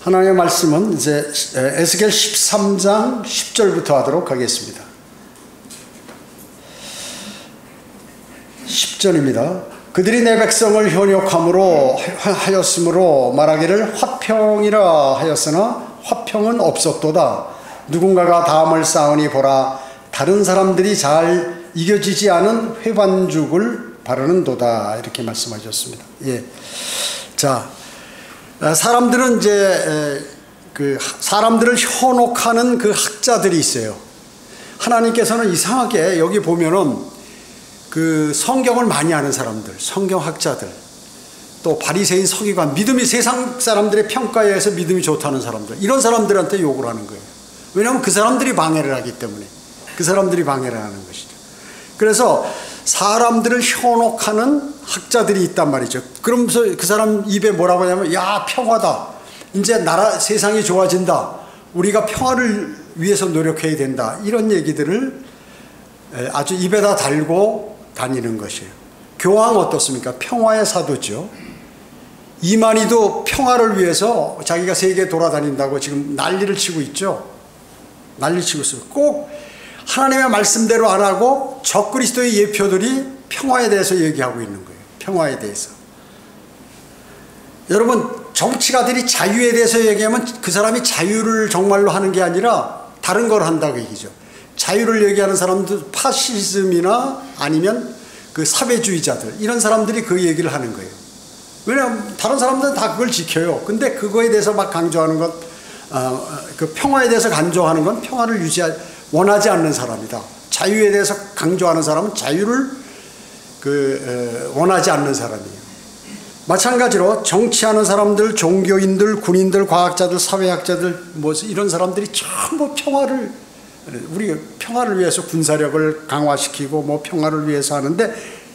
하나님의 말씀은 이제 에스겔 13장 10절부터 하도록 하겠습니다. 10절입니다. 그들이 내 백성을 현혹함으로 하였으므로 말하기를 화평이라 하였으나 화평은 없었도다. 누군가가 담을 쌓으니 보라, 다른 사람들이 잘 이겨지지 않은 회반죽을 바르는도다. 이렇게 말씀하셨습니다. 예. 자, 사람들은 이제 사람들을 현혹하는 그 학자들이 있어요. 하나님께서는 이상하게 여기 보면은 그 성경을 많이 아는 사람들, 성경학자들, 또 바리새인 서기관, 믿음이 세상 사람들의 평가에 의해서 믿음이 좋다는 사람들, 이런 사람들한테 욕을 하는 거예요. 왜냐하면 그 사람들이 방해를 하기 때문에. 그 사람들이 방해를 하는 것이죠. 그래서 사람들을 현혹하는 학자들이 있단 말이죠. 그러면서 그 사람 입에 뭐라고 하냐면, 야, 평화다. 이제 세상이 좋아진다. 우리가 평화를 위해서 노력해야 된다. 이런 얘기들을 아주 입에다 달고 다니는 것이에요. 교황 어떻습니까? 평화의 사도죠. 이만희도 평화를 위해서 자기가 세계에 돌아다닌다고 지금 난리를 치고 있죠. 난리치고 있어요. 꼭 하나님의 말씀대로 안 하고 적그리스도의 예표들이 평화에 대해서 얘기하고 있는 거예요. 평화에 대해서. 여러분, 정치가들이 자유에 대해서 얘기하면 그 사람이 자유를 정말로 하는 게 아니라 다른 걸 한다고 얘기죠. 자유를 얘기하는 사람들, 파시즘이나 아니면 그 사회주의자들, 이런 사람들이 그 얘기를 하는 거예요. 왜냐하면 다른 사람들은 다 그걸 지켜요. 근데 그거에 대해서 막 강조하는 것, 그 평화에 대해서 강조하는 건 평화를 원하지 않는 사람이다. 자유에 대해서 강조하는 사람은 자유를 원하지 않는 사람이에요. 마찬가지로 정치하는 사람들, 종교인들, 군인들, 과학자들, 사회학자들, 뭐 이런 사람들이 전부 우리 평화를 위해서 군사력을 강화시키고 뭐 평화를 위해서 하는데,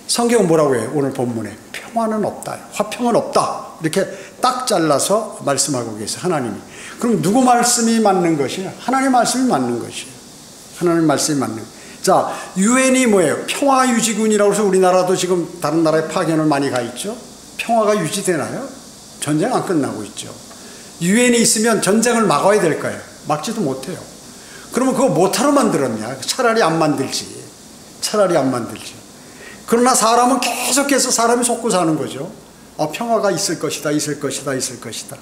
성경은 뭐라고 해요? 오늘 본문에 평화는 없다, 화평은 없다, 이렇게 딱 잘라서 말씀하고 계세요. 하나님이. 그럼 누구 말씀이 맞는 것이냐? 하나님 말씀이 맞는 것이에요. 하나님 말씀이 맞는 거예요. 자, 유엔이 뭐예요? 평화유지군이라고 해서 우리나라도 지금 다른 나라에 파견을 많이 가 있죠. 평화가 유지되나요? 전쟁 안 끝나고 있죠. 유엔이 있으면 전쟁을 막아야 될까요? 막지도 못해요. 그러면 그거 못하러 만들었냐? 차라리 안 만들지. 차라리 안 만들지. 그러나 사람은 계속해서 사람이 속고 사는 거죠. 평화가 있을 것이다, 있을 것이다, 있을 것이다.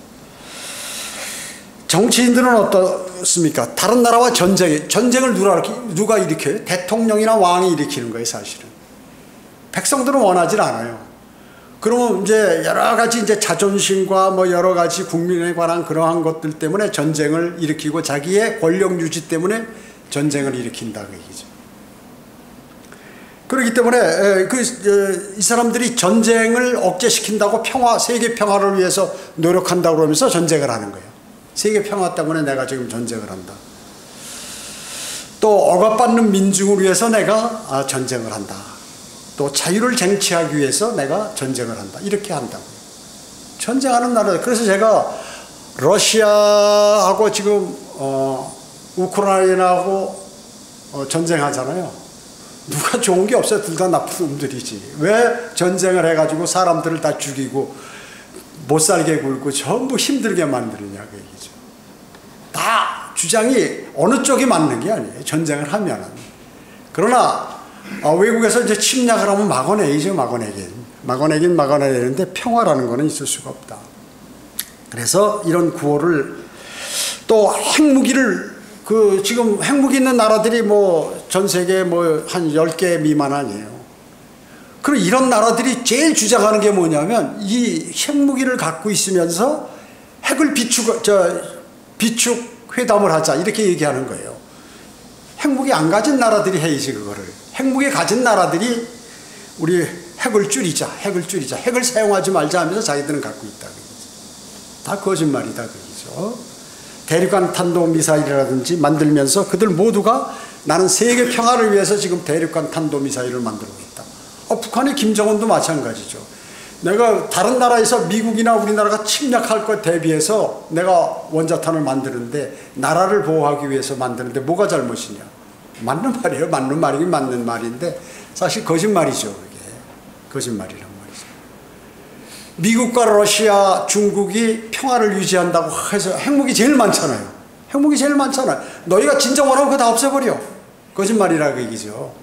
정치인들은 어떻습니까? 다른 나라와 전쟁을 누가 일으켜요? 대통령이나 왕이 일으키는 거예요, 사실은. 백성들은 원하지 않아요. 그러면 이제 여러 가지 이제 자존심과 뭐 여러 가지 국민에 관한 그러한 것들 때문에 전쟁을 일으키고 자기의 권력 유지 때문에 전쟁을 일으킨다고 얘기죠. 그렇기 때문에 이 사람들이 전쟁을 억제시킨다고 세계 평화를 위해서 노력한다고 그러면서 전쟁을 하는 거예요. 세계 평화 때문에 내가 지금 전쟁을 한다. 또 억압받는 민중을 위해서 내가 전쟁을 한다. 또 자유를 쟁취하기 위해서 내가 전쟁을 한다. 이렇게 한다고요. 전쟁하는 나라. 그래서 제가 러시아하고 지금 우크라이나하고 전쟁하잖아요. 누가 좋은 게 없어요. 둘 다 나쁜 놈들이지. 왜 전쟁을 해가지고 사람들을 다 죽이고 못 살게 굴고 전부 힘들게 만드느냐 그 얘기죠. 다 주장이 어느 쪽이 맞는 게 아니에요. 전쟁을 하면은. 그러나 외국에서 이제 침략을 하면 막아내야죠. 막아내긴 막아내야 되는데 평화라는 거는 있을 수가 없다. 그래서 이런 구호를, 또 핵무기를 지금 핵무기 있는 나라들이 뭐 전 세계에 뭐 한 10개 미만 아니에요. 그리고 이런 나라들이 제일 주장하는 게 뭐냐면 이 핵무기를 갖고 있으면서 핵을 비축 회담을 하자, 이렇게 얘기하는 거예요. 핵무기 안 가진 나라들이 해야지 그거를. 핵무기 가진 나라들이 우리 핵을 줄이자, 핵을 사용하지 말자 하면서 자기들은 갖고 있다. 다 거짓말이다. 그죠? 대륙간 탄도미사일이라든지 만들면서 그들 모두가 나는 세계 평화를 위해서 지금 대륙간 탄도미사일을 만들고 있다. 북한의 김정은도 마찬가지죠. 내가 다른 나라에서 미국이나 우리나라가 침략할 것 대비해서 내가 원자탄을 만드는데, 나라를 보호하기 위해서 만드는데 뭐가 잘못이냐. 맞는 말이에요. 맞는 말이긴 맞는 말인데 사실 거짓말이죠. 그게 거짓말이란 말이죠. 미국과 러시아, 중국이 평화를 유지한다고 해서 핵무기 제일 많잖아요. 핵무기 제일 많잖아요. 너희가 진정 원하면 그거 다 없애버려. 거짓말이라고 얘기죠.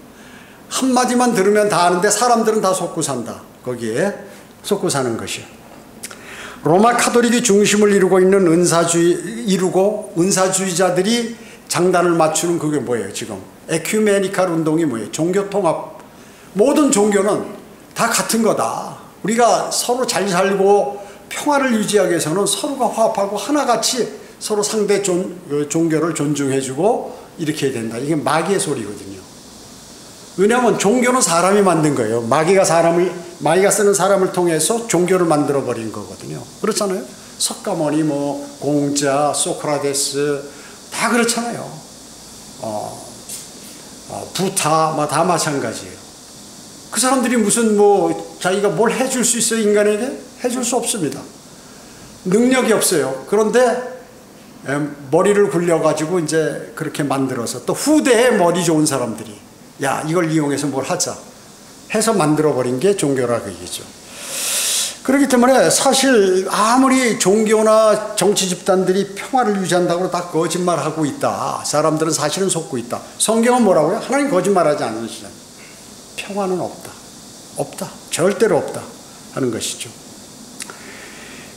한마디만 들으면 다 아는데 사람들은 다 속고 산다. 거기에 속고 사는 것이요. 로마 카톨릭이 중심을 이루고 있는 은사주의자들이 장단을 맞추는 그게 뭐예요 지금? 에큐메니칼 운동이 뭐예요? 종교 통합. 모든 종교는 다 같은 거다. 우리가 서로 잘 살고 평화를 유지하기 위해서는 서로가 화합하고 하나같이 서로 상대 종교를 존중해주고 이렇게 해야 된다. 이게 마귀의 소리거든요. 왜냐하면 종교는 사람이 만든 거예요. 마귀가 쓰는 사람을 통해서 종교를 만들어 버린 거거든요. 그렇잖아요. 석가모니, 공자, 소크라테스 다 그렇잖아요. 부타 다 마찬가지예요. 그 사람들이 무슨 자기가 뭘 해줄 수 있어요? 인간에게? 해줄 수 없습니다. 능력이 없어요. 그런데 머리를 굴려가지고 이제 그렇게 만들어서 또 후대에 머리 좋은 사람들이 야 이걸 이용해서 뭘 하자 해서 만들어버린 게 종교라고 얘기죠. 그렇기 때문에 사실 아무리 종교나 정치 집단들이 평화를 유지한다고 다 거짓말하고 있다. 사람들은 사실은 속고 있다. 성경은 뭐라고요? 하나님 거짓말하지 않으시잖아요. 평화는 없다. 없다. 절대로 없다 하는 것이죠.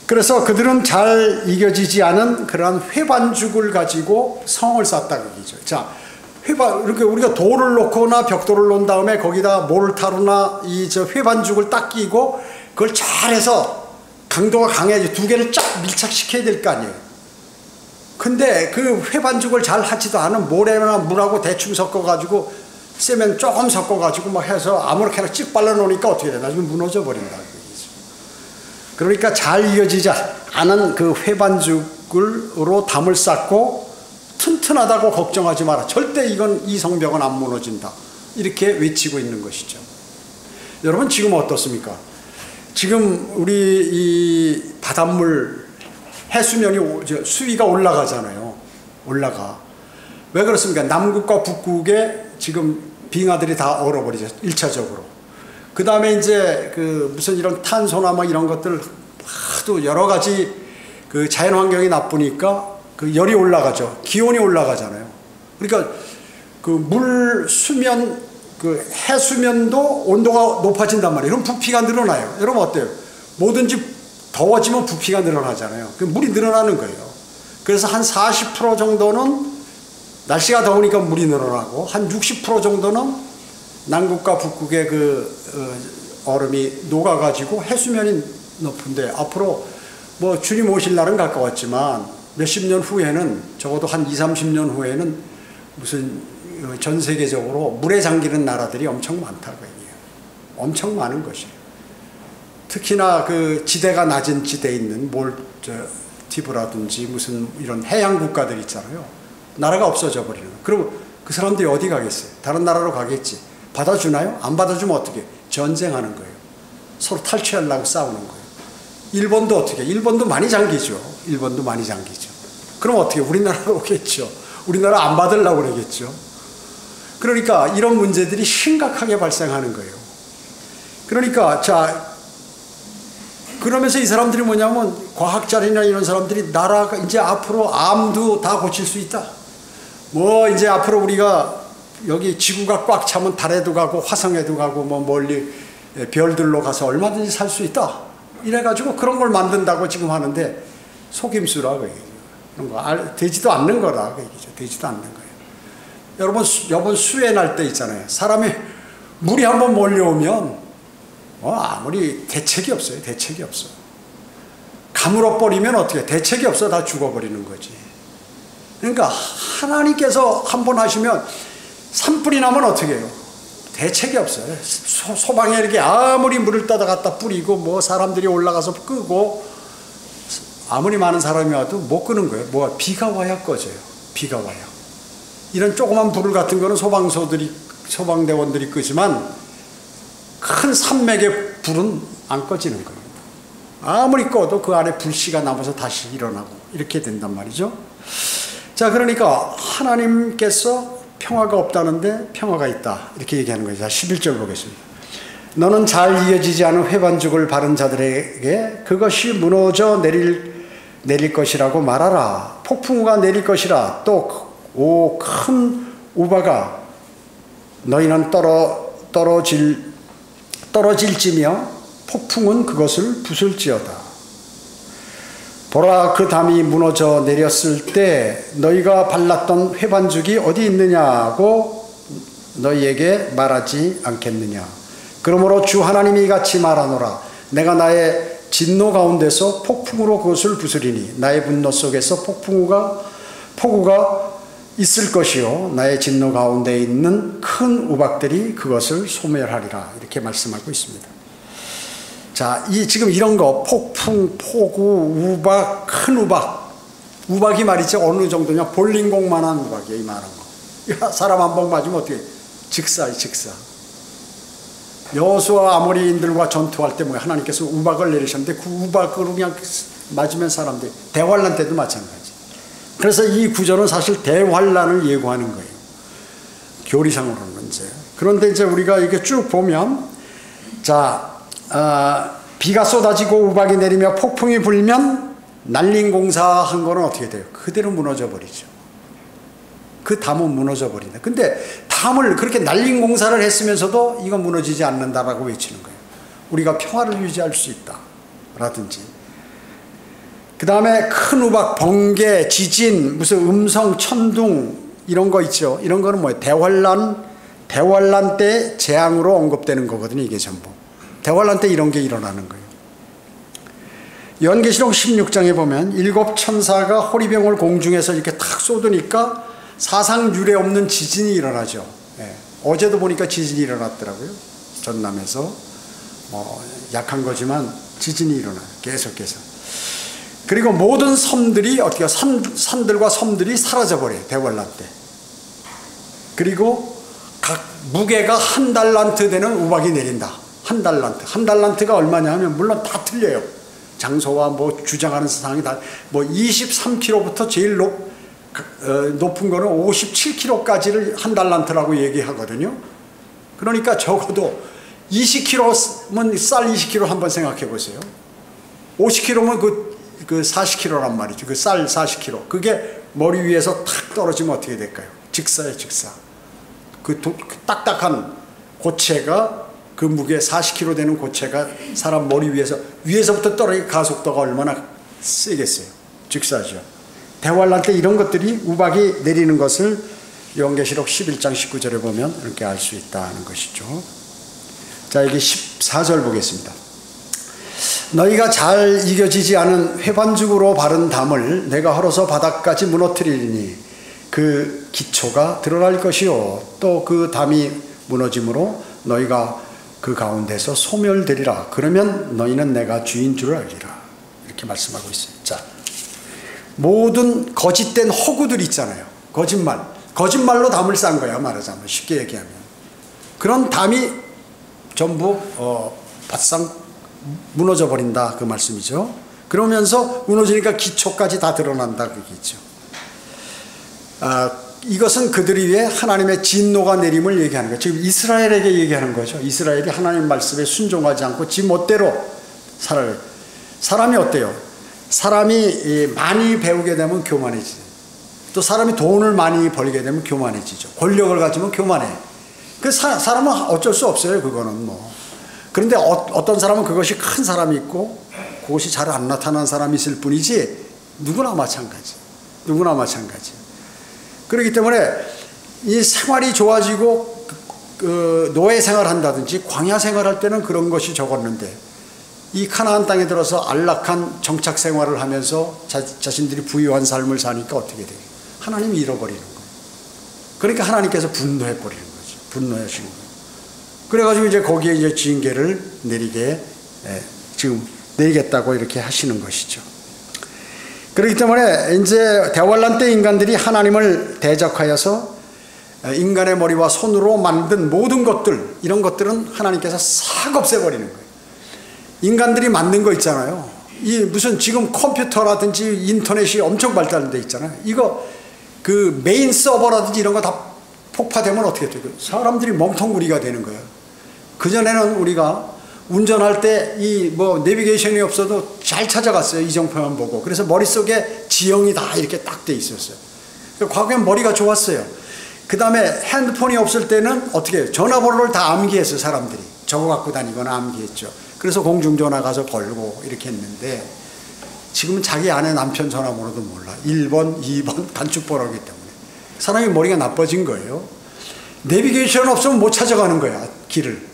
그래서 그들은 잘 이겨지지 않은 그러한 회반죽을 가지고 성을 쌓았다고 얘기죠. 자, 이렇게 우리가 돌을 놓거나 벽돌을 놓은 다음에 거기다 모르타르나 회반죽을 딱 끼고 그걸 잘해서 강도가 강해야지 두 개를 쫙 밀착시켜야 될 거 아니에요. 근데 그 회반죽을 잘 하지도 않은 모래나 물하고 대충 섞어가지고 세면 조금 섞어가지고 막 해서 아무렇게나 찍 발라놓으니까 어떻게 돼? 나중에 무너져 버린다. 그러니까 잘 이어지지 않은 그 회반죽으로 담을 쌓고 튼튼하다고 걱정하지 마라. 절대 이 성벽은 안 무너진다. 이렇게 외치고 있는 것이죠. 여러분 지금 어떻습니까? 지금 우리 이 바닷물 해수면이 수위가 올라가잖아요. 올라가. 왜 그렇습니까? 남극과 북극에 지금 빙하들이 다 얼어버리죠. 1차적으로. 그 다음에 이제 무슨 이런 탄소나 이런 것들 하도 여러 가지 그 자연 환경이 나쁘니까 그 열이 올라가죠. 기온이 올라가잖아요. 그러니까 그 물 수면 해수면도 온도가 높아진단 말이에요. 그럼 부피가 늘어나요. 여러분 어때요? 뭐든지 더워지면 부피가 늘어나잖아요. 그 물이 늘어나는 거예요. 그래서 한 40% 정도는 날씨가 더우니까 물이 늘어나고 한 60% 정도는 남극과 북극의 얼음이 녹아가지고 해수면이 높은데 앞으로 주님 오실 날은 가까웠지만 몇십 년 후에는 적어도 한 20, 30년 후에는 무슨 전 세계적으로 물에 잠기는 나라들이 엄청 많다고 얘기해요. 엄청 많은 것이에요. 특히나 그 지대가 낮은 지대에 있는 몰디브라든지 무슨 이런 해양 국가들 있잖아요. 나라가 없어져 버리는 거예요. 그럼 그 사람들이 어디 가겠어요? 다른 나라로 가겠지. 받아주나요? 안 받아주면 어떻게? 전쟁하는 거예요. 서로 탈취하려고 싸우는 거예요. 일본도 어떻게? 일본도 많이 잠기죠. 일본도 많이 잠기죠. 그럼 어떻게? 우리나라로 오겠죠. 우리나라 안 받으려고 그러겠죠. 그러니까 이런 문제들이 심각하게 발생하는 거예요. 그러니까 그러면서 이 사람들이 뭐냐면 과학자들이나 이런 사람들이 나라가 이제 앞으로 암도 다 고칠 수 있다. 이제 앞으로 우리가 여기 지구가 꽉 차면 달에도 가고 화성에도 가고 멀리 별들로 가서 얼마든지 살 수 있다. 이래가지고 그런 걸 만든다고 지금 하는데 속임수라고 얘기해요. 그런 거 되지도 않는 거라고 얘기죠. 되지도 않는 거예요. 여러분 이번 수해 날 때 있잖아요. 사람이 물이 한번 몰려오면 아무리 대책이 없어요. 대책이 없어. 가물어 버리면 어떻게? 대책이 없어. 다 죽어버리는 거지. 그러니까 하나님께서 한번 하시면 산불이 나면 어떻게 해요? 대책이 없어요. 소방에 이렇게 아무리 물을 떠다 갖다 뿌리고 사람들이 올라가서 끄고 아무리 많은 사람이 와도 못 끄는 거예요. 비가 와야 꺼져요. 비가 와야. 이런 조그만 불 같은 거는 소방대원들이 끄지만 큰 산맥의 불은 안 꺼지는 거예요. 아무리 꺼도 그 안에 불씨가 남아서 다시 일어나고 이렇게 된단 말이죠. 자, 그러니까 하나님께서 평화가 없다는데 평화가 있다. 이렇게 얘기하는 거예요. 자, 11절 보겠습니다. 너는 잘 이겨지지 않은 회반죽을 바른 자들에게 그것이 무너져 내릴 것이라고 말하라. 폭풍우가 내릴 것이라. 또 큰 우박아 너희는 떨어질지며 폭풍은 그것을 부술지어다. 보라, 그 담이 무너져 내렸을 때 너희가 발랐던 회반죽이 어디 있느냐고 너희에게 말하지 않겠느냐. 그러므로 주 하나님이 이같이 말하노라. 내가 나의 진노 가운데서 폭풍으로 그것을 부수리니 나의 분노 속에서 폭우가 있을 것이요 나의 진노 가운데 있는 큰 우박들이 그것을 소멸하리라. 이렇게 말씀하고 있습니다. 자, 지금 이런 거 폭풍, 폭우, 우박, 큰 우박. 우박이 말이죠. 어느 정도냐? 볼링공만한 우박이에요. 이만한 거. 사람 한 방 맞으면 어떻게? 직사예요, 직사. 여호수아 아모리인들과 전투할 때 하나님께서 우박을 내리셨는데 그 우박으로 그냥 맞으면 사람들이 대환란 때도 마찬가지. 그래서 이 구절은 사실 대환란을 예고하는 거예요. 교리상으로는 이제. 그런데 이제 우리가 이렇게 쭉 보면 비가 쏟아지고 우박이 내리며 폭풍이 불면 날린 공사한 거는 어떻게 돼요? 그대로 무너져 버리죠. 그 담은 무너져 버린다. 근데 담을 그렇게 날린 공사를 했으면서도 이건 무너지지 않는다라고 외치는 거예요. 우리가 평화를 유지할 수 있다. 라든지. 그 다음에 큰 우박, 번개, 지진, 무슨 음성, 천둥 이런 거 있죠. 이런 거는 뭐예요? 대환란 때 재앙으로 언급되는 거거든요. 이게 전부. 대환란 때 이런 게 일어나는 거예요. 요한계시록 16장에 보면 7 천사가 호리병을 공중에서 이렇게 탁 쏟으니까 사상 유례 없는 지진이 일어나죠. 예. 어제도 보니까 지진이 일어났더라고요. 전남에서 약한 거지만 지진이 일어나요. 계속해서. 그리고 모든 섬들이 어떻게 산들과 섬들이 사라져 버려요. 대환란 때. 그리고 각 무게가 1달란트 되는 우박이 내린다. 1달란트. 1달란트가 얼마냐 하면 물론 다 틀려요. 장소와 주장하는 사항이 다 23km부터 제일 높은 거는 57km까지를 1달란트라고 얘기하거든요. 그러니까 적어도 20km면 쌀 20kg 한번 생각해 보세요. 50km면 그 40kg란 말이죠. 그 쌀 40kg. 그게 머리 위에서 탁 떨어지면 어떻게 될까요? 직사예요, 직사. 그 딱딱한 고체가 그 무게 40kg 되는 고체가 사람 머리 위에서부터 떨어지는 가속도가 얼마나 세겠어요. 직사죠. 대환란 때 이런 것들이 우박이 내리는 것을 요한계시록 11장 19절에 보면 이렇게 알 수 있다는 것이죠. 자, 여기 14절 보겠습니다. 너희가 잘 이겨지지 않은 회반죽으로 바른 담을 내가 헐어서 바닥까지 무너뜨리니 그 기초가 드러날 것이요 또 그 담이 무너짐으로 너희가 그 가운데서 소멸되리라. 그러면 너희는 내가 주인 줄 알리라. 이렇게 말씀하고 있어요. 자, 모든 거짓된 허구들 있잖아요. 거짓말로 담을 싼 거야. 말하자면 쉽게 얘기하면 그런 담이 전부 바싹 무너져 버린다 그 말씀이죠. 그러면서 무너지니까 기초까지 다 드러난다 그게 있죠. 이것은 그들이 위해 하나님의 진노가 내림을 얘기하는 거예요. 지금 이스라엘에게 얘기하는 거죠. 이스라엘이 하나님 말씀에 순종하지 않고 지 멋대로 살아요. 사람이 어때요? 사람이 많이 배우게 되면 교만해지죠. 또 사람이 돈을 많이 벌게 되면 교만해지죠. 권력을 가지면 교만해. 그 사람은 어쩔 수 없어요. 그거는 그런데 어떤 사람은 그것이 큰 사람이 있고 그것이 잘 안 나타난 사람이 있을 뿐이지 누구나 마찬가지. 그렇기 때문에 이 생활이 좋아지고 노예 생활을 한다든지 광야 생활할 때는 그런 것이 적었는데 이 카나안 땅에 들어서 안락한 정착 생활을 하면서 자신들이 부유한 삶을 사니까 어떻게 돼요? 하나님이 잃어버리는 거예요. 그러니까 하나님께서 분노해버리는 거죠. 분노하시는 거예요. 그래가지고 이제 거기에 이제 징계를 지금 내리겠다고 이렇게 하시는 것이죠. 그렇기 때문에 이제 대환란 때 인간들이 하나님을 대적하여서 인간의 머리와 손으로 만든 모든 것들, 이런 것들은 하나님께서 싹 없애버리는 거예요. 인간들이 만든 거 있잖아요. 이 무슨 지금 컴퓨터라든지 인터넷이 엄청 발달돼 있잖아요. 이거 그 메인 서버라든지 이런 거 다 폭파되면 어떻게 돼요? 사람들이 멍텅구리가 되는 거예요. 그전에는 우리가 운전할 때 이 뭐 내비게이션이 없어도 잘 찾아갔어요. 이정표만 보고. 그래서 머릿속에 지형이 다 이렇게 딱 돼 있었어요. 과거엔 머리가 좋았어요. 그 다음에 핸드폰이 없을 때는 어떻게 해요? 전화번호를 다 암기했어요. 사람들이 적어 갖고 다니거나 암기했죠. 그래서 공중전화 가서 걸고 이렇게 했는데, 지금은 자기 아내 남편 전화번호도 몰라. 1번 2번 단축번호이기 때문에 사람이 머리가 나빠진 거예요. 내비게이션 없으면 못 찾아가는 거야, 길을.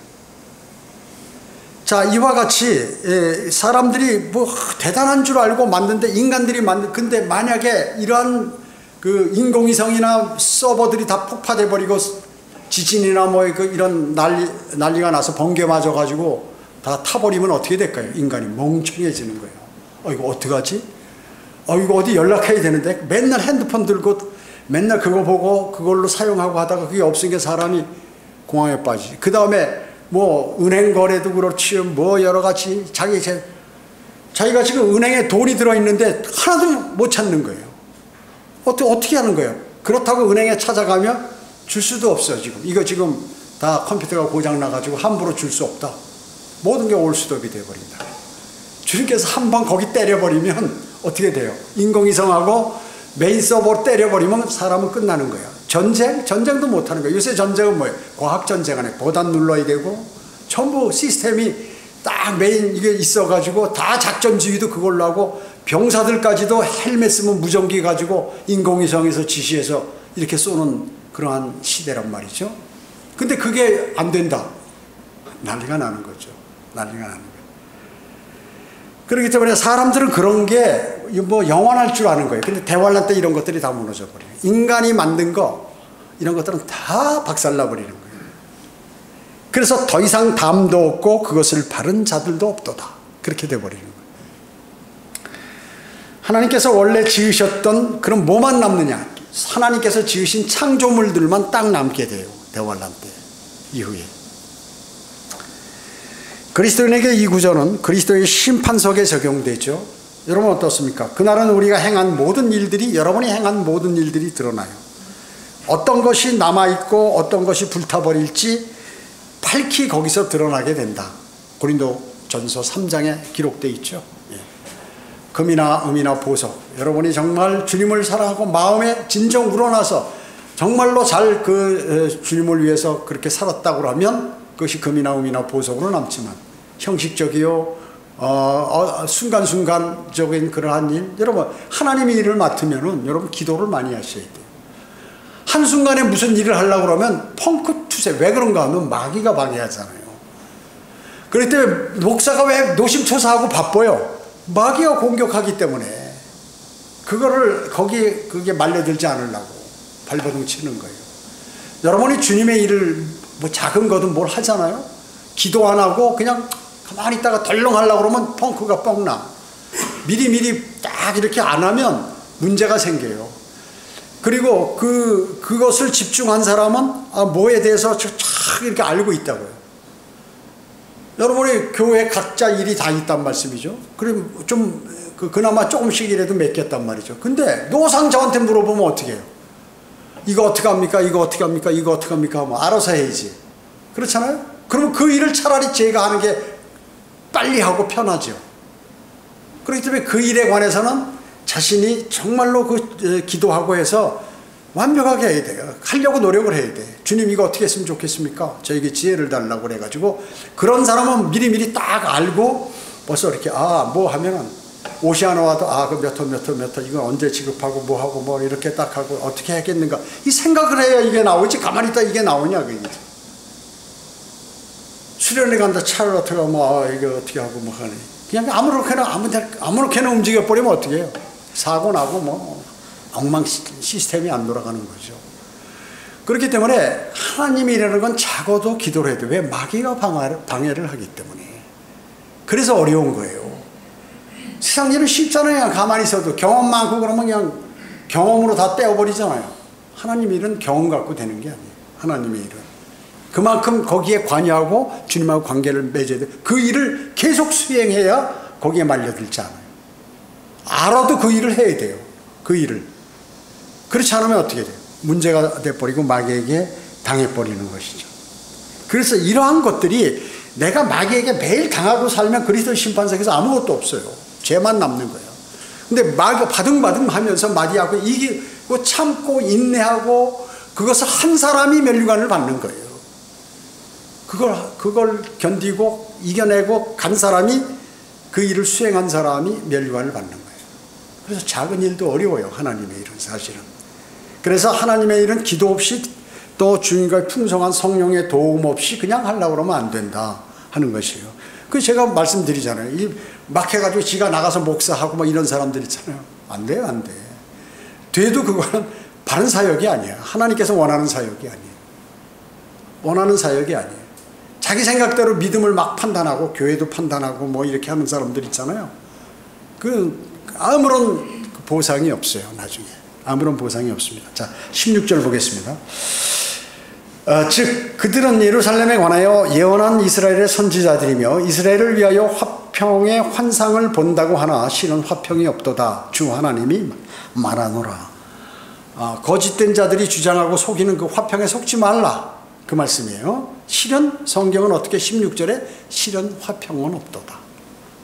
자, 이와 같이 사람들이 뭐 대단한 줄 알고 만든데, 인간들이 근데 만약에 이러한 그 인공위성이나 서버들이 다 폭파돼 버리고 지진이나 뭐 이런 난리가 나서 번개 맞아 가지고 다 타버리면 어떻게 될까요? 인간이 멍청해지는 거예요. 이거 어떡하지? 이거 어디 연락해야 되는데, 맨날 핸드폰 들고 맨날 그거 보고 그걸로 사용하고 하다가 그게 없으니까 사람이 공황에 빠지지. 그 다음에 뭐 은행 거래도 그렇지, 뭐 여러 가지 자기가 지금 은행에 돈이 들어있는데 하나도 못 찾는 거예요. 어떻게 하는 거예요? 그렇다고 은행에 찾아가면 줄 수도 없어요. 이거 지금 다 컴퓨터가 고장 나가지고 함부로 줄 수 없다. 모든 게 올스톱이 돼버린다. 주님께서 한 번 거기 때려버리면 어떻게 돼요? 인공위성하고 메인 서버 때려버리면 사람은 끝나는 거예요. 전쟁도 못하는 거예요. 요새 전쟁은 뭐예요? 과학전쟁 안에 보단 눌러야 되고, 전부 시스템이 딱 메인 이게 있어가지고 다 작전 지휘도 그걸로 하고, 병사들까지도 헬멧 쓰면 무전기 가지고 인공위성에서 지시해서 이렇게 쏘는 그러한 시대란 말이죠. 근데 그게 안 된다. 난리가 나는 거죠. 난리가 나는 거예요. 그렇기 때문에 사람들은 그런 게 뭐 영원할 줄 아는 거예요. 근데 대환란 때 이런 것들이 다 무너져 버려요. 인간이 만든 거 이런 것들은 다 박살나 버리는 거예요. 그래서 더 이상 담도 없고 그것을 바른 자들도 없도다. 그렇게 돼 버리는 거예요. 하나님께서 원래 지으셨던 그런 뭐만 남느냐? 하나님께서 지으신 창조물들만 딱 남게 돼요. 대환란 때 이후에. 그리스도인에게 이 구절은 그리스도의 심판석에 적용되죠. 여러분 어떻습니까? 그날은 우리가 행한 모든 일들이, 여러분이 행한 모든 일들이 드러나요. 어떤 것이 남아있고 어떤 것이 불타버릴지 밝히 거기서 드러나게 된다. 고린도전서 3장에 기록되어 있죠. 금이나 음이나 보석, 여러분이 정말 주님을 사랑하고 마음에 진정 우러나서 정말로 잘 주님을 위해서 그렇게 살았다고 하면 그것이 금이나 음이나 보석으로 남지만, 형식적이요 순간순간적인 그러한 일, 여러분 하나님의 일을 맡으면은 여러분 기도를 많이 하셔야 돼요. 한순간에 무슨 일을 하려고 그러면 펑크 투세. 왜 그런가 하면 마귀가 방해하잖아요. 그럴 때 목사가 왜 노심초사하고 바빠요? 마귀가 공격하기 때문에 그게 말려들지 않으려고 발버둥 치는 거예요. 여러분이 주님의 일을 뭐 작은 거든 뭘 하잖아요. 기도 안 하고 그냥 가만히 있다가 덜렁 하려고 그러면 펑크가 뻥나. 미리 딱 이렇게 안 하면 문제가 생겨요. 그리고 그것을 집중한 사람은 뭐에 대해서 쫙 이렇게 알고 있다고요. 여러분이 교회 각자 일이 다 있단 말씀이죠. 그럼 좀 그나마 조금씩이라도 맡겼단 말이죠. 근데 노상 저한테 물어보면 어떻게 해요? 이거 어떻게 합니까? 이거 어떻게 합니까? 이거 어떻게 합니까? 하면 알아서 해야지. 그렇잖아요? 그러면 그 일을 차라리 제가 하는 게 빨리 하고 편하죠. 그렇기 때문에 그 일에 관해서는 자신이 정말로 기도하고 해서 완벽하게 해야 돼요. 하려고 노력을 해야 돼. 주님 이거 어떻게 했으면 좋겠습니까? 저에게 지혜를 달라고 그래가지고, 그런 사람은 미리 딱 알고 벌써 이렇게 뭐 하면은 옷이 하나 와도 그 몇 호 이건 언제 지급하고 뭐 하고 뭐 이렇게 딱 하고 어떻게 하겠는가, 이 생각을 해야 이게 나오지. 가만히 있다 이게 나오냐 그게. 수련회 간다 차를 어떻게 하면 이거 어떻게 하고 뭐 하네. 그냥 아무렇게나 움직여 버리면 어떻게 해요? 사고 나고 뭐 엉망 시스템이 안 돌아가는 거죠. 그렇기 때문에 하나님이 이라는 건 작아도 기도를 해야 돼요. 왜? 마귀가 방해를 하기 때문에. 그래서 어려운 거예요. 세상 일은 쉽잖아요. 그냥 가만히 있어도 경험 많고 그러면 그냥 경험으로 다 떼어버리잖아요. 하나님 일은 경험 갖고 되는 게 아니에요. 하나님의 일은 그만큼 거기에 관여하고 주님하고 관계를 맺어야 돼요. 그 일을 계속 수행해야 거기에 말려들지 않아요. 알아도 그 일을 해야 돼요. 그 일을. 그렇지 않으면 어떻게 돼요? 문제가 돼버리고 마귀에게 당해버리는 것이죠. 그래서 이러한 것들이 내가 마귀에게 매일 당하고 살면 그리스도 심판석에서 아무것도 없어요. 죄만 남는 거예요. 근데 마귀가 바등바등 하면서 마귀하고 이기고 참고 인내하고 그것을 한 사람이 면류관을 받는 거예요. 그걸 견디고 이겨내고 간 사람이, 그 일을 수행한 사람이 면류관을 받는 거예요. 그래서 작은 일도 어려워요. 하나님의 일은 사실은. 그래서 하나님의 일은 기도 없이 또 주님과의 풍성한 성령의 도움 없이 그냥 하려고 그러면 안 된다 하는 것이에요. 그 제가 말씀드리잖아요. 막 해가지고 지가 나가서 목사하고 뭐 이런 사람들 있잖아요. 안 돼요, 안 돼. 돼도 그거는 바른 사역이 아니에요. 하나님께서 원하는 사역이 아니에요. 원하는 사역이 아니에요. 자기 생각대로 믿음을 막 판단하고 교회도 판단하고 뭐 이렇게 하는 사람들 있잖아요. 그 아무런 보상이 없어요. 나중에 아무런 보상이 없습니다. 자, 16절 보겠습니다. 즉 그들은 예루살렘에 관하여 예언한 이스라엘의 선지자들이며 이스라엘을 위하여 화평의 환상을 본다고 하나 실은 화평이 없도다. 주 하나님이 말하노라. 거짓된 자들이 주장하고 속이는 그 화평에 속지 말라, 그 말씀이에요. 실은 성경은 어떻게 16절에 실은 화평은 없도다,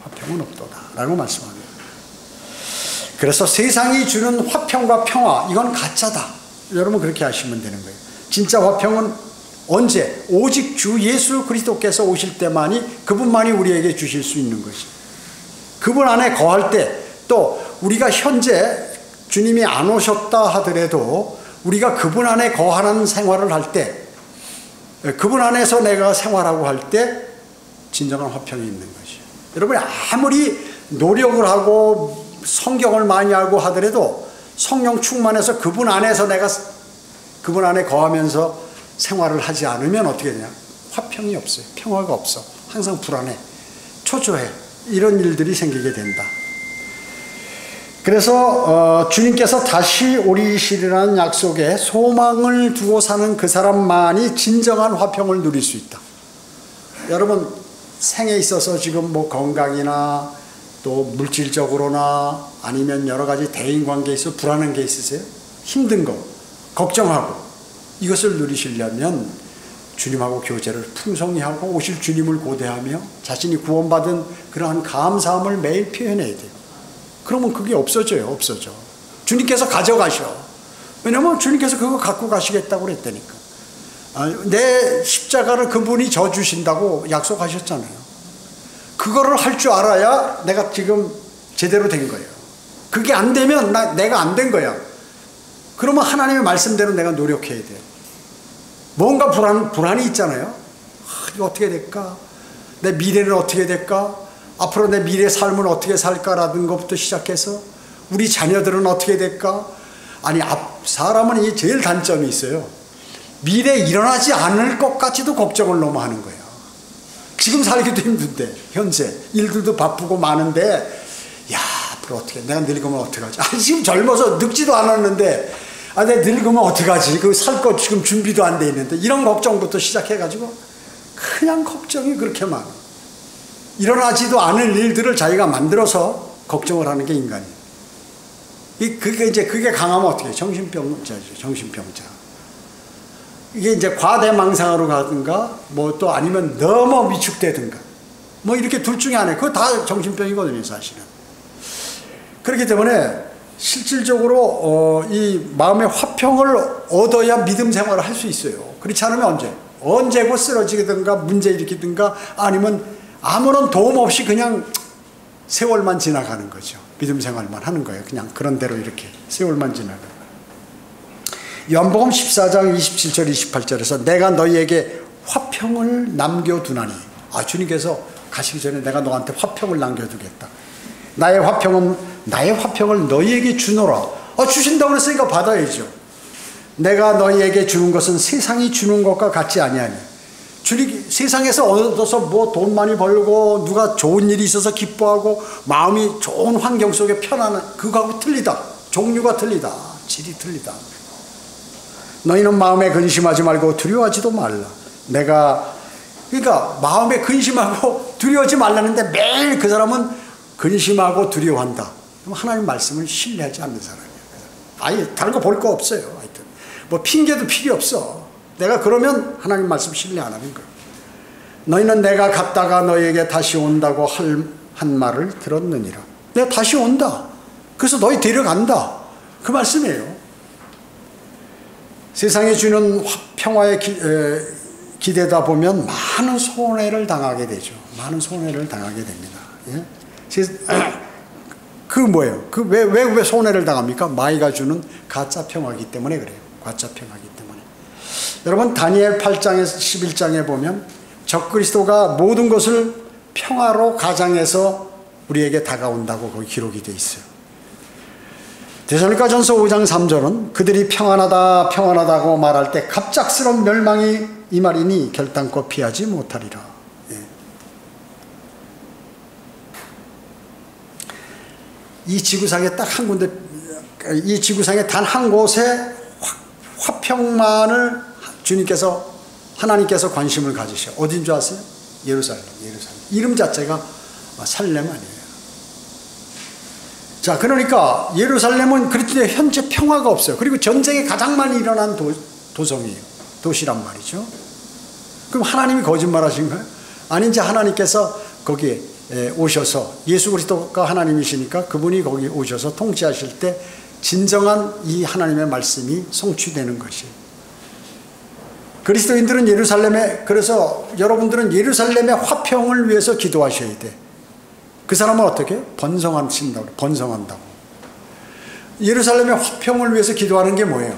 화평은 없도다 라고 말씀합니다. 그래서 세상이 주는 화평과 평화, 이건 가짜다. 여러분 그렇게 하시면 되는 거예요. 진짜 화평은 언제? 오직 주 예수 그리스도께서 오실 때만이, 그분만이 우리에게 주실 수 있는 것이. 그분 안에 거할 때, 또 우리가 현재 주님이 안 오셨다 하더라도 우리가 그분 안에 거하는 생활을 할 때, 그분 안에서 내가 생활하고 할 때 진정한 화평이 있는 것이에요. 여러분이 아무리 노력을 하고 성경을 많이 알고 하더라도 성령 충만해서 그분 안에서 내가 그분 안에 거하면서 생활을 하지 않으면 어떻게 되냐? 화평이 없어요. 평화가 없어. 항상 불안해, 초조해. 이런 일들이 생기게 된다. 그래서 주님께서 다시 오리시리라는 약속에 소망을 두고 사는 그 사람만이 진정한 화평을 누릴 수 있다. 여러분 생에 있어서 지금 뭐 건강이나 또 물질적으로나 아니면 여러 가지 대인관계에 있어 불안한 게 있으세요? 힘든 거, 걱정하고, 이것을 누리시려면 주님하고 교제를 풍성히 하고 오실 주님을 고대하며 자신이 구원받은 그러한 감사함을 매일 표현해야 돼요. 그러면 그게 없어져요. 없어져. 주님께서 가져가셔. 왜냐면 주님께서 그거 갖고 가시겠다고 그랬다니까. 내 십자가를 그분이 져주신다고 약속하셨잖아요. 그거를 할 줄 알아야 내가 지금 제대로 된 거예요. 그게 안 되면 내가 안 된 거야. 그러면 하나님의 말씀대로 내가 노력해야 돼요. 뭔가 불안이 있잖아요. 이거 어떻게 될까? 내 미래는 어떻게 될까? 앞으로 내 미래 삶은 어떻게 살까라는 것부터 시작해서 우리 자녀들은 어떻게 될까? 아니, 사람은 이 제일 단점이 있어요. 미래에 일어나지 않을 것 같이도 걱정을 너무 하는 거예요. 지금 살기도 힘든데, 현재 일들도 바쁘고 많은데, 야, 앞으로 어떻게, 내가 늙으면 어떡하지? 지금 젊어서 늙지도 않았는데, 내가 늙으면 어떡하지? 그 살 거 지금 준비도 안 돼 있는데, 이런 걱정부터 시작해가지고 그냥 걱정이 그렇게 많아. 일어나지도 않을 일들을 자기가 만들어서 걱정을 하는 게 인간이에요. 그게 강하면 어떻게 해요? 정신병자죠, 정신병자. 이게 이제 과대망상으로 가든가, 뭐 또 아니면 너무 위축되든가, 뭐 이렇게 둘 중에 하나. 그거 다 정신병이거든요, 사실은. 그렇기 때문에 실질적으로 이 마음의 화평을 얻어야 믿음 생활을 할 수 있어요. 그렇지 않으면 언제고 쓰러지든가 문제 일으키든가 아니면 아무런 도움 없이 그냥 세월만 지나가는 거죠. 믿음 생활만 하는 거예요. 그냥 그런 대로 이렇게 세월만 지나가는 거예요. 요한복음 14장 27절 28절에서 내가 너희에게 화평을 남겨두나니, 주님께서 가시기 전에 내가 너한테 화평을 남겨두겠다. 나의 화평을 너희에게 주노라. 주신다고 그랬으니까 받아야죠. 내가 너희에게 주는 것은 세상이 주는 것과 같지 아니하니. 세상에서 얻어서 뭐 돈 많이 벌고 누가 좋은 일이 있어서 기뻐하고 마음이 좋은 환경 속에 편안한, 그거하고 틀리다. 종류가 틀리다. 질이 틀리다. 너희는 마음에 근심하지 말고 두려워하지도 말라. 그러니까 마음에 근심하고 두려워하지 말라는데 매일 그 사람은 근심하고 두려워한다. 그럼 하나님 말씀을 신뢰하지 않는 사람이에요. 아예 다른 거 볼 거 없어요. 하여튼 뭐 핑계도 필요 없어. 내가 그러면 하나님 말씀 신뢰 안 하는 거예요. 너희는 내가 갔다가 너희에게 다시 온다고 한 말을 들었느니라. 내가 다시 온다. 그래서 너희 데려간다. 그 말씀이에요. 세상이 주는 평화에 기대다 보면 많은 손해를 당하게 되죠. 많은 손해를 당하게 됩니다. 예? 그 뭐예요? 왜 손해를 당합니까? 마귀가 주는 가짜 평화이기 때문에 그래요. 가짜 평화이기 때문에. 여러분 다니엘 8장에서 11장에 보면 적그리스도가 모든 것을 평화로 가장해서 우리에게 다가온다고 거기 기록이 되어 있어요. 데살로니가전서 5장 3절은 그들이 평안하다 평안하다고 말할 때 갑작스러운 멸망이 이 말이니 결단코 피하지 못하리라. 예. 이 지구상에 딱 한 군데, 이 지구상에 단 한 곳에 화평만을 하나님께서 관심을 가지셔. 어딘 줄 아세요? 예루살렘. 이름 자체가 살렘 아니에요. 자, 그러니까 예루살렘은 그렇게 현재 평화가 없어요. 그리고 전쟁이 가장 많이 일어난 도성이에요. 도시란 말이죠. 그럼 하나님이 거짓말하신가요? 아니, 이제 하나님께서 거기에 오셔서, 예수 그리스도가 하나님이시니까 그분이 거기 오셔서 통치하실 때 진정한 이 하나님의 말씀이 성취되는 것이에요. 그리스도인들은 그래서 여러분들은 예루살렘의 화평을 위해서 기도하셔야 돼. 그 사람은 어떻게? 번성한다고. 예루살렘의 화평을 위해서 기도하는 게 뭐예요?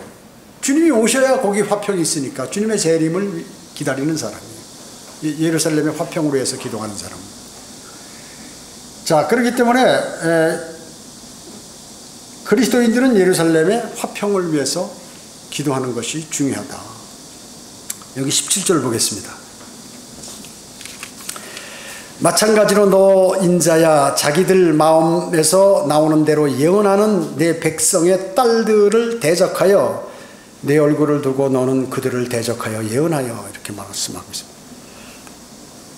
주님이 오셔야 거기 화평이 있으니까 주님의 재림을 기다리는 사람이에요. 예루살렘의 화평을 위해서 기도하는 사람. 자, 그렇기 때문에 그리스도인들은 예루살렘의 화평을 위해서 기도하는 것이 중요하다. 여기 17절 보겠습니다. 마찬가지로 너 인자야 자기들 마음에서 나오는 대로 예언하는 내 백성의 딸들을 대적하여 내 얼굴을 두고 너는 그들을 대적하여 예언하여 이렇게 말씀하고 있습니다.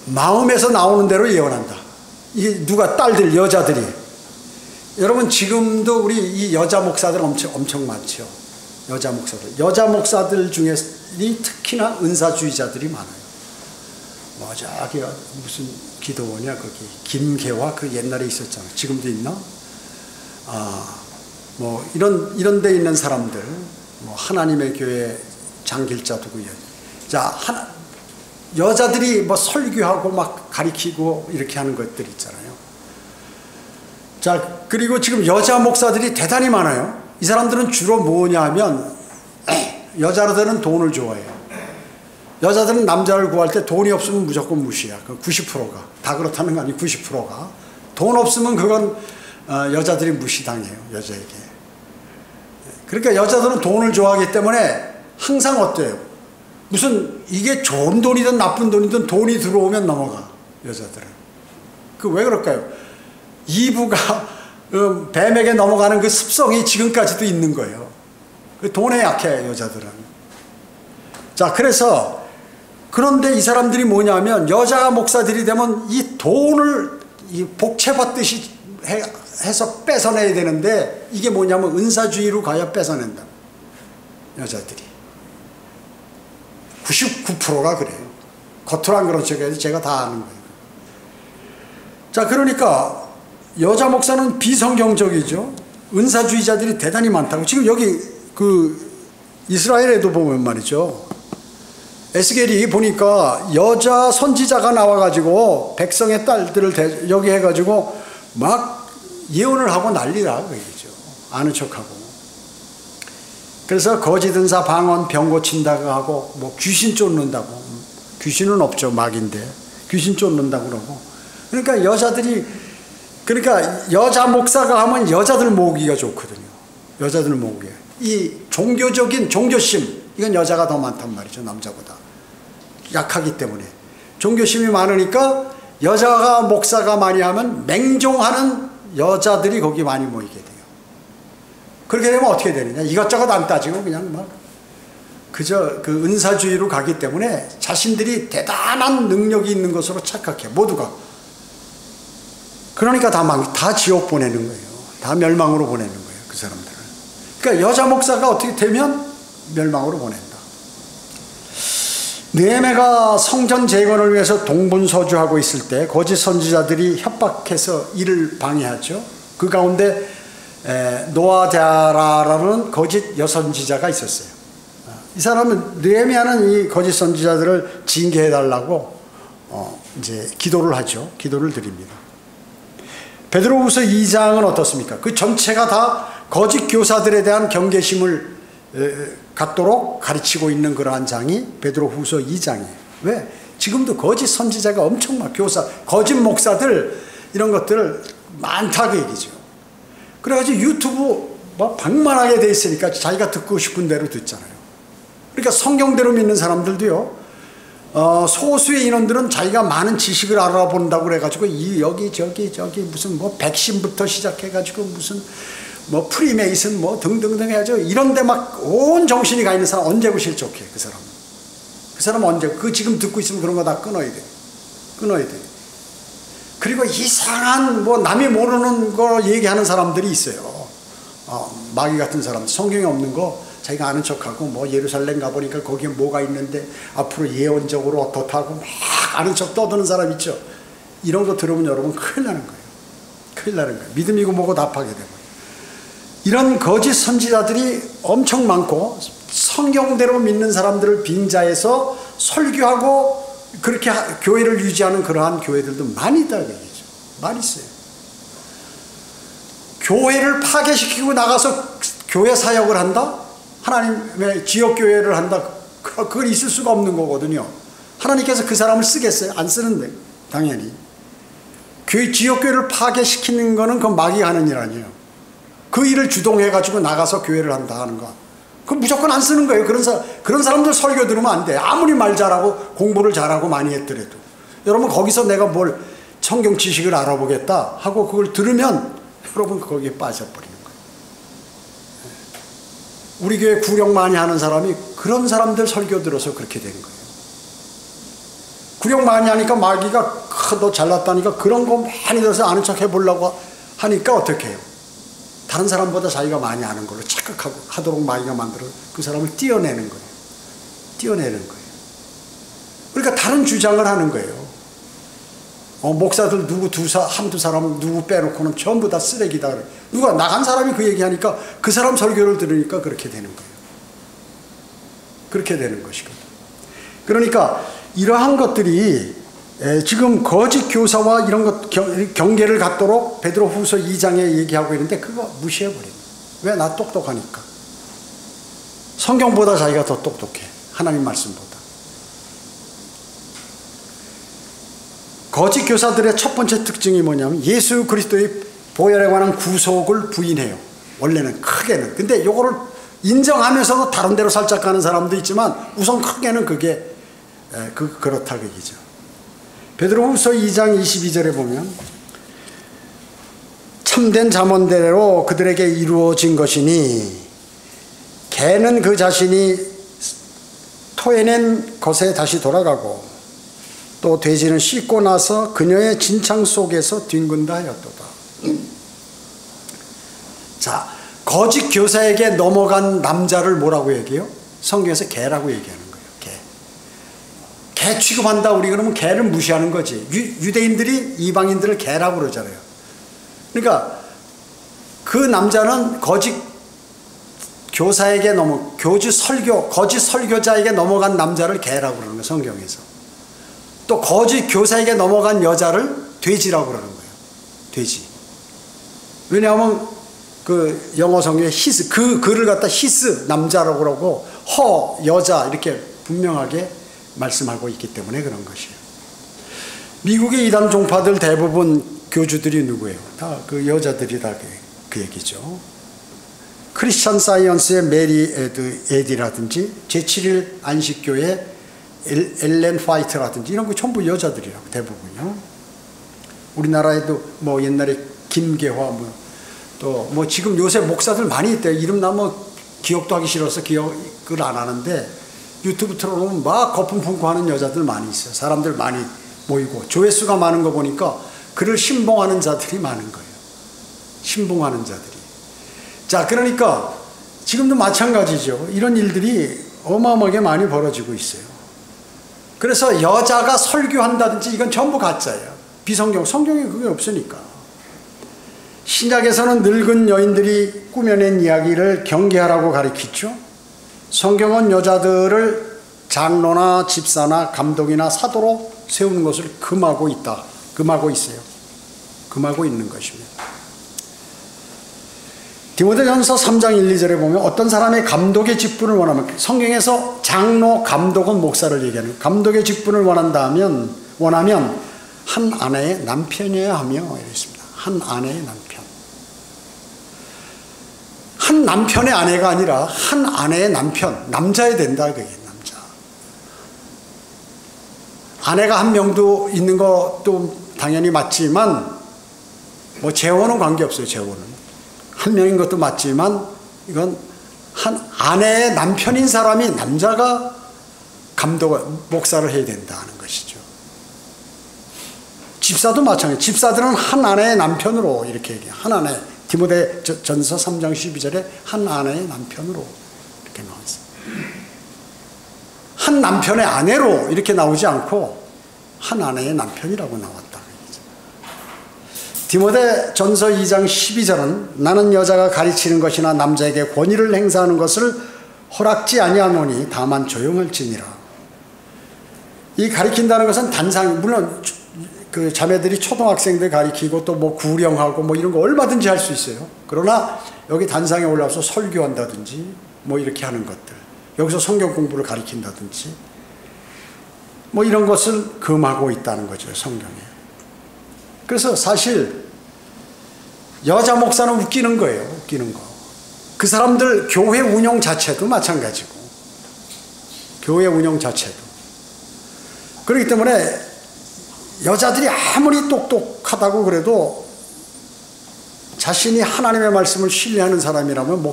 마음에서 나오는 대로 예언한다. 이게 누가? 딸들, 여자들이. 여러분 지금도 우리 이 여자 목사들 엄청 많죠. 여자 목사들 중에 특히나 은사주의자들이 많아요. 저기 무슨 기도원이야 거기 김계화 그 옛날에 있었잖아. 지금도 있나? 뭐 이런 데 있는 사람들, 뭐 하나님의 교회 장길자 누구야? 자, 여자들이 뭐 설교하고 막 가리키고 이렇게 하는 것들 있잖아요. 자, 그리고 지금 여자 목사들이 대단히 많아요. 이 사람들은 주로 뭐냐 하면 여자들은 돈을 좋아해요. 여자들은 남자를 구할 때 돈이 없으면 무조건 무시야. 90%가. 다 그렇다는 거 아니고 90%가. 돈 없으면 그건 여자들이 무시당해요. 여자에게. 그러니까 여자들은 돈을 좋아하기 때문에 항상 어때요? 무슨 이게 좋은 돈이든 나쁜 돈이든 돈이 들어오면 넘어가. 여자들은. 그 왜 그럴까요? 이부가 뱀에게 넘어가는 그 습성이 지금까지도 있는 거예요. 돈에 약해 여자들은. 자, 그런데 이 사람들이 뭐냐면 여자 목사들이 되면 이 돈을 복채받듯이 해서 뺏어내야 되는데 이게 뭐냐면 은사주의로 가야 뺏어낸다. 여자들이 99%가 그래요. 겉으로 안 그런 척해도 제가 다 아는 거예요. 자, 그러니까 여자 목사는 비성경적이죠. 은사주의자들이 대단히 많다고. 지금 여기 이스라엘에도 보면 말이죠. 에스겔이 보니까 여자 선지자가 나와가지고 백성의 딸들을 여기 해가지고 막 예언을 하고 난리라 그 얘기죠. 아는 척하고. 그래서 거짓 은사 방언 병 고친다고 하고 뭐 귀신 쫓는다고. 귀신은 없죠. 막인데 귀신 쫓는다고 그러고. 그러니까 여자 목사가 하면 여자들 모으기가 좋거든요. 여자들 모으기. 이 종교적인 종교심 이건 여자가 더 많단 말이죠. 남자보다. 약하기 때문에. 종교심이 많으니까 여자가 목사가 많이 하면 맹종하는 여자들이 거기 많이 모이게 돼요. 그렇게 되면 어떻게 되느냐. 이것저것 안 따지고 그냥 막 그저 그 은사주의로 가기 때문에 자신들이 대단한 능력이 있는 것으로 착각해. 모두가. 그러니까 다 지옥 보내는 거예요. 다 멸망으로 보내는 거예요. 그 사람들을. 그러니까 여자 목사가 어떻게 되면 멸망으로 보낸다. 느헤미야가 성전 재건을 위해서 동분서주하고 있을 때 거짓 선지자들이 협박해서 이를 방해하죠. 그 가운데 노아디아라라는 거짓 여선지자가 있었어요. 이 사람은 느헤미야는 이 거짓 선지자들을 징계해 달라고 이제 기도를 하죠. 기도를 드립니다. 베드로후서 2장은 어떻습니까? 그 전체가 다 거짓 교사들에 대한 경계심을 갖도록 가르치고 있는 그러한 장이 베드로후서 2장이에요. 왜? 지금도 거짓 선지자가 엄청 많아. 교사, 거짓 목사들 이런 것들 많다 그 얘기죠. 그래가지고 유튜브 뭐 방만하게 돼 있으니까 자기가 듣고 싶은 대로 듣잖아요. 그러니까 성경대로 믿는 사람들도요. 소수의 인원들은 자기가 많은 지식을 알아본다고 그래가지고 여기 저기 무슨 뭐 백신부터 시작해가지고 무슨 뭐 프리메이슨 뭐 등등등 해가지고 이런데 막 온 정신이 가 있는 사람 언제 그 실족해 그 사람. 그 사람 언제 그 지금 듣고 있으면 그런 거 다 끊어야 돼. 끊어야 돼. 그리고 이상한 뭐 남이 모르는 거 얘기하는 사람들이 있어요. 마귀 같은 사람, 성경에 없는 거 자기가 아는 척하고 뭐 예루살렘 가보니까 거기에 뭐가 있는데 앞으로 예언적으로 어떻다고 막 아는 척 떠드는 사람 있죠. 이런 거 들으면 여러분 큰일 나는 거예요. 큰일 나는 거예요. 믿음이고 뭐고 다 파괴되고. 이런 거짓 선지자들이 엄청 많고 성경대로 믿는 사람들을 빙자해서 설교하고 그렇게 교회를 유지하는 그러한 교회들도 많이 있다 얘기죠. 많이 있어요. 교회를 파괴시키고 나가서 교회 사역을 한다? 하나님의 지역교회를 한다? 그건 있을 수가 없는 거거든요. 하나님께서 그 사람을 쓰겠어요? 안 쓰는데 당연히. 지역교회를 파괴시키는 거는 그건 마귀가 하는 일 아니에요. 그 일을 주동해가지고 나가서 교회를 한다 하는 거. 그건 무조건 안 쓰는 거예요. 그런 사람들 설교 들으면 안 돼. 아무리 말 잘하고 공부를 잘하고 많이 했더라도. 여러분 거기서 내가 뭘 성경 지식을 알아보겠다 하고 그걸 들으면 여러분 거기에 빠져버리는 거예요. 우리 교회 구령 많이 하는 사람이 그런 사람들 설교 들어서 그렇게 된 거예요. 구령 많이 하니까 마귀가 너 잘났다니까 그런 거 많이 들어서 아는 척 해보려고 하니까 어떻게 해요? 다른 사람보다 자기가 많이 아는 걸로 착각하도록 마귀가 만들어 그 사람을 띄어내는 거예요. 띄어내는 거예요. 그러니까 다른 주장을 하는 거예요. 목사들 누구 한두 사람 누구 빼놓고는 전부 다 쓰레기다. 누가 나간 사람이 그 얘기하니까 그 사람 설교를 들으니까 그렇게 되는 거예요. 그렇게 되는 것이거든. 그러니까 이러한 것들이 지금 거짓 교사와 이런 것 경계를 갖도록 베드로후서 2장에 얘기하고 있는데 그거 무시해버립니다. 왜? 나 똑똑하니까. 성경보다 자기가 더 똑똑해. 하나님 말씀보다. 거짓 교사들의 첫 번째 특징이 뭐냐면 예수 그리스도의 보혈에 관한 구속을 부인해요. 원래는 크게는. 근데 이거를 인정하면서도 다른 데로 살짝 가는 사람도 있지만 우선 크게는 그게 그렇다 그 얘기죠. 베드로후서 2장 22절에 보면 참된 잠언대로 그들에게 이루어진 것이니 개는 그 자신이 토해낸 것에 다시 돌아가고 또 돼지는 씻고 나서 그녀의 진창 속에서 뒹군다 하였도다. 자, 거짓 교사에게 넘어간 남자를 뭐라고 얘기해요? 성경에서 개라고 얘기하는 거예요. 개 취급한다. 우리 그러면 개를 무시하는 거지. 유대인들이 이방인들을 개라고 그러잖아요. 그러니까 그 남자는 거짓 교사에게 거짓 설교자에게 넘어간 남자를 개라고 그러는 거예요. 성경에서. 또 거짓 교사에게 넘어간 여자를 돼지라고 그러는 거예요. 돼지. 왜냐하면 그 영어 성경에 히스, 그 글을 갖다 히스 남자라고 그러고 허 여자 이렇게 분명하게 말씀하고 있기 때문에 그런 것이에요. 미국의 이단 종파들 대부분 교주들이 누구예요? 다 그 여자들이다 그 얘기죠. 크리스천 사이언스의 메리 에디라든지 제7일 안식교의 엘렌 화이트라든지 이런 거 전부 여자들이라고 대부분요. 우리나라에도 뭐 옛날에 김계화 또 뭐 지금 요새 목사들 많이 있대요. 이름 나면 기억도 하기 싫어서 기억을 안 하는데 유튜브 틀어놓으면 막 거품 품고 하는 여자들 많이 있어요. 사람들 많이 모이고 조회수가 많은 거 보니까 그를 신봉하는 자들이 많은 거예요. 신봉하는 자들이. 자, 그러니까 지금도 마찬가지죠. 이런 일들이 어마어마하게 많이 벌어지고 있어요. 그래서 여자가 설교한다든지 이건 전부 가짜예요. 비성경, 성경에 그게 없으니까. 신약에서는 늙은 여인들이 꾸며낸 이야기를 경계하라고 가르치죠. 성경은 여자들을 장로나 집사나 감독이나 사도로 세우는 것을 금하고 있다. 금하고 있어요. 금하고 있는 것입니다. 디모데전서 3장 1, 2절에 보면 어떤 사람의 감독의 직분을 원하면, 성경에서 장로, 감독은 목사를 얘기하는, 감독의 직분을 원하면 한 아내의 남편이어야 하며 이랬습니다. 한 아내의 남편. 한 남편의 아내가 아니라 한 아내의 남편, 남자야 된다 그게. 남자. 아내가 한 명도 있는 것도 당연히 맞지만 뭐 재혼은 관계없어요. 재혼은 한 명인 것도 맞지만 이건 한 아내의 남편인 사람이, 남자가 목사를 해야 된다는 것이죠. 집사도 마찬가지. 집사들은 한 아내의 남편으로 이렇게 얘기해요. 한 아내. 디모데전서 3장 12절에 한 아내의 남편으로 이렇게 나왔어요. 한 남편의 아내로 이렇게 나오지 않고 한 아내의 남편이라고 나왔다. 디모데전서 2장 12절은 나는 여자가 가르치는 것이나 남자에게 권위를 행사하는 것을 허락지 아니하노니 다만 조용할지니라. 이 가르친다는 것은 단상, 물론 그 자매들이 초등학생들 가르치고 또 뭐 구령하고 뭐 이런 거 얼마든지 할 수 있어요. 그러나 여기 단상에 올라와서 설교한다든지 뭐 이렇게 하는 것들, 여기서 성경 공부를 가르친다든지 뭐 이런 것을 금하고 있다는 거죠, 성경에. 그래서 사실 여자 목사는 웃기는 거예요. 웃기는 거. 그 사람들 교회 운영 자체도 마찬가지고, 교회 운영 자체도. 그렇기 때문에 여자들이 아무리 똑똑하다고 그래도 자신이 하나님의 말씀을 신뢰하는 사람이라면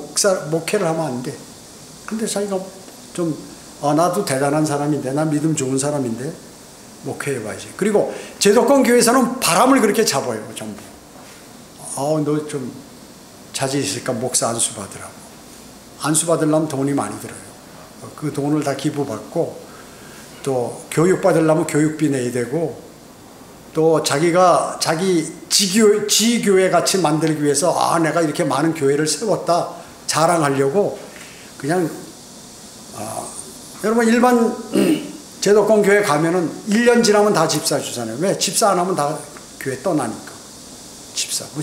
목회를 하면 안 돼. 근데 자기가 좀 나도 대단한 사람인데, 나 믿음 좋은 사람인데 목회해봐야지. 그리고 제도권 교회에서는 바람을 그렇게 잡아요. 전부. 너 좀 자질 있으니까 목사 안수 받으라고. 안수 받으려면 돈이 많이 들어요. 그 돈을 다 기부받고, 또 교육 받으려면 교육비 내야 되고, 또 자기 지교회 같이 만들기 위해서 내가 이렇게 많은 교회를 세웠다 자랑하려고 그냥 여러분 일반 제도권 교회 가면은 1년 지나면 다 집사 주잖아요. 왜? 집사 안 하면 다 교회 떠나니까.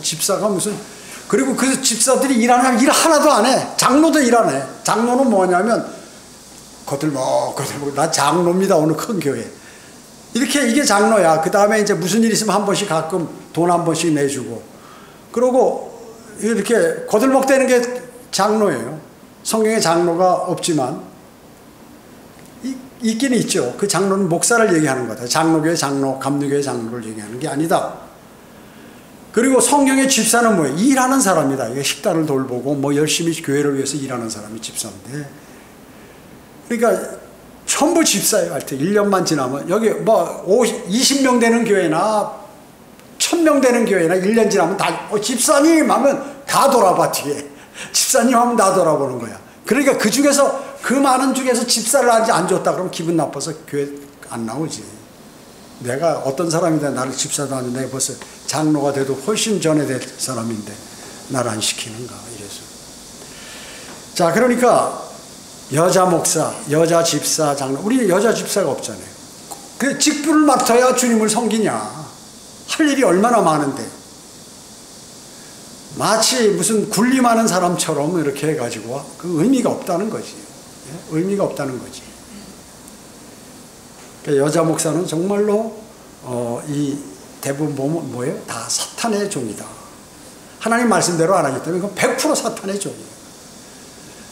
집사가 무슨, 그리고 그 집사들이 일 하나도 안 해. 장로도 일 안 해. 장로는 뭐냐면 거들먹 나 장로입니다. 어느 큰 교회. 이게 장로야. 그 다음에 이제 무슨 일 있으면 한 번씩 가끔 돈 한 번씩 내주고, 그러고 이렇게 거들먹대는 게 장로예요. 성경에 장로가 없지만 있기는 있죠. 그 장로는 목사를 얘기하는 거다. 장로교회 장로, 감리교회 장로를 얘기하는 게 아니다. 그리고 성경의 집사는 뭐예요? 일하는 사람이다. 이게 식단을 돌보고 뭐 열심히 교회를 위해서 일하는 사람이 집사인데, 그러니까 전부 집사예요. 하여튼 1년만 지나면 여기 뭐 20명 되는 교회나 1000명 되는 교회나 1년 지나면 다 집사님 하면 다 돌아봐. 뒤에 집사님 하면 다 돌아보는 거야. 그러니까 그 중에서, 그 많은 중에서 집사를 아직 안 줬다 그러면 기분 나빠서 교회 안 나오지. 내가 어떤 사람인데 나를 집사도 하는데, 내가 벌써 장로가 돼도 훨씬 전에 될 사람인데 나를 안 시키는가 이래서. 자, 그러니까 여자 목사, 여자 집사, 장로, 우리 여자 집사가 없잖아요. 그 직분을 맡아야 주님을 섬기냐. 할 일이 얼마나 많은데 마치 무슨 군림하는 사람처럼 이렇게 해가지고 그 의미가 없다는 거지. 의미가 없다는 거지. 여자 목사는 정말로 이 대부분 보면 뭐예요? 다 사탄의 종이다. 하나님 말씀대로 안 하기 때문에 그건 100% 사탄의 종이에요.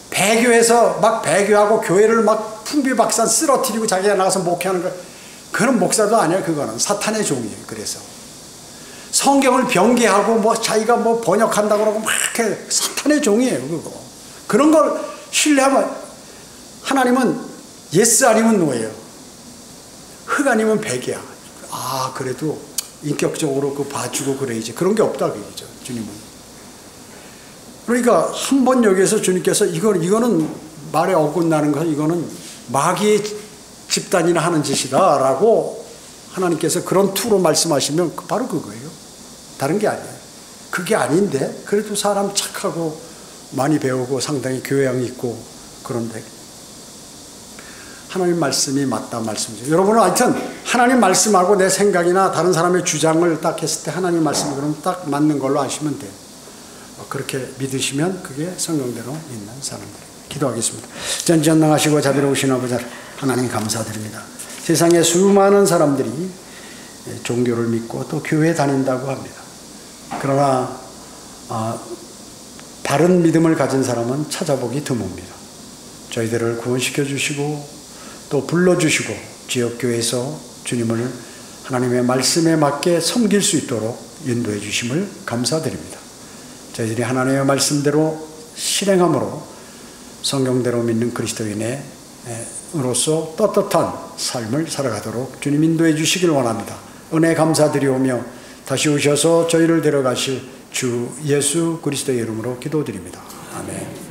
배교해서 막 배교하고 교회를 막 풍비박산 쓰러뜨리고 자기가 나가서 목회하는 거, 그런 목사도 아니야. 그거는 사탄의 종이에요. 그래서 성경을 변개하고 뭐 자기가 뭐 번역한다고 그러고 막 이렇게 사탄의 종이에요. 그거. 그런 걸 신뢰하면, 하나님은 예스 아니면 노예요. 흑 아니면 백이야. 그래도 인격적으로 그 봐주고 그래야지. 그런 게 없다 그거죠, 주님은. 그러니까 한 번 여기에서 주님께서 이거는 말에 어긋나는 거, 이거는 마귀의 집단이나 하는 짓이다 라고 하나님께서 그런 투로 말씀하시면 바로 그거예요. 다른 게 아니에요. 그게 아닌데 그래도 사람 착하고 많이 배우고 상당히 교양이 있고 그런데 하나님 말씀이 맞다 말씀이죠. 여러분은 하여튼 하나님 말씀하고 내 생각이나 다른 사람의 주장을 딱 했을 때 하나님 말씀이 그럼 딱 맞는 걸로 아시면 돼요. 그렇게 믿으시면 그게 성경대로 있는 사람들. 기도하겠습니다. 전지전능하시고 자비로우신 아버지 하나님 감사드립니다. 세상에 수많은 사람들이 종교를 믿고 또 교회 다닌다고 합니다. 그러나 바른 믿음을 가진 사람은 찾아보기 드뭅니다. 저희들을 구원시켜 주시고 또 불러주시고 지역교회에서 주님을 하나님의 말씀에 맞게 섬길 수 있도록 인도해 주심을 감사드립니다. 저희들이 하나님의 말씀대로 실행함으로 성경대로 믿는 그리스도인으로서 떳떳한 삶을 살아가도록 주님 인도해 주시길 원합니다. 은혜 감사드리오며 다시 오셔서 저희를 데려가실 주 예수 그리스도의 이름으로 기도드립니다. 아멘.